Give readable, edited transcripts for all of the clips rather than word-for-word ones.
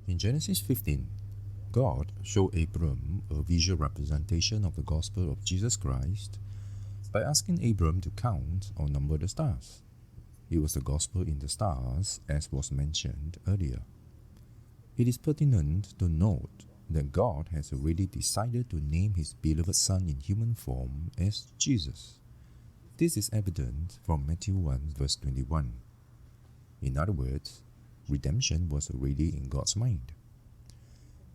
In Genesis 15, God showed Abram a visual representation of the gospel of Jesus Christ by asking Abram to count or number the stars. It was the gospel in the stars, as was mentioned earlier. It is pertinent to note that God has already decided to name his beloved Son in human form as Jesus. This is evident from Matthew 1 verse 21. In other words, redemption was already in God's mind.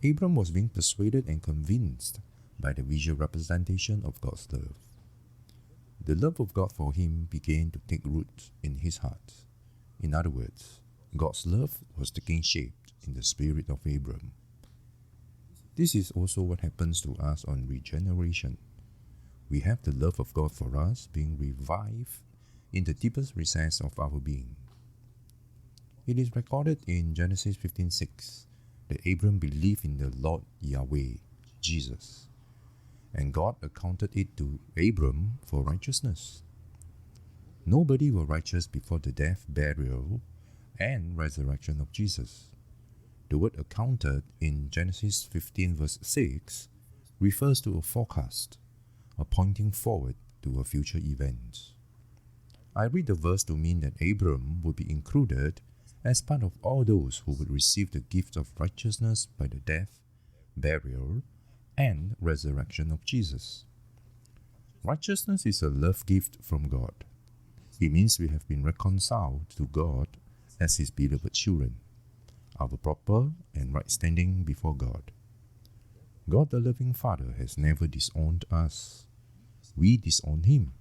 Abram was being persuaded and convinced by the visual representation of God's love. The love of God for him began to take root in his heart. In other words, God's love was taking shape in the spirit of Abram. This is also what happens to us on regeneration. We have the love of God for us being revived in the deepest recess of our being. It is recorded in Genesis 15:6 that Abram believed in the Lord Yahweh, Jesus, and God accounted it to Abram for righteousness. Nobody was righteous before the death, burial, and resurrection of Jesus. The word accounted in Genesis 15 verse 6 refers to a forecast, a pointing forward to a future event. I read the verse to mean that Abram would be included as part of all those who would receive the gift of righteousness by the death, burial, and resurrection of Jesus. Righteousness is a love gift from God. It means we have been reconciled to God as his beloved children, our proper and right standing before God. God the loving Father has never disowned us. We disowned him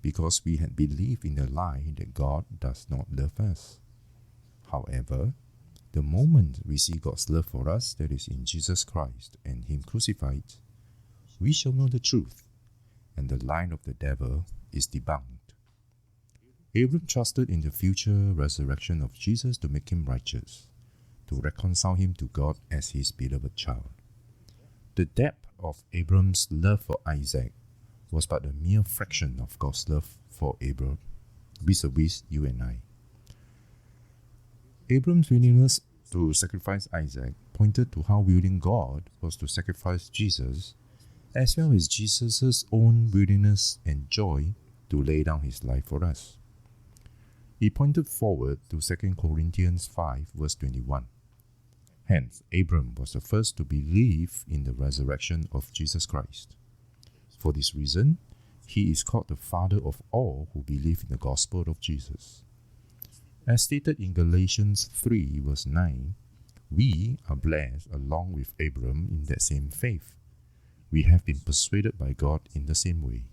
because we had believed in the lie that God does not love us. However, the moment we see God's love for us that is in Jesus Christ and him crucified, we shall know the truth, and the lie of the devil is debunked. Abram trusted in the future resurrection of Jesus to make him righteous, to reconcile him to God as his beloved child. The depth of Abram's love for Isaac was but a mere fraction of God's love for Abram, vis-a-vis you and I. Abram's willingness to sacrifice Isaac pointed to how willing God was to sacrifice Jesus, as well as Jesus' own willingness and joy to lay down his life for us. He pointed forward to 2 Corinthians 5 verse 21. Hence, Abram was the first to believe in the resurrection of Jesus Christ. For this reason, he is called the father of all who believe in the gospel of Jesus. As stated in Galatians 3 verse 9, we are blessed along with Abram in that same faith. We have been persuaded by God in the same way.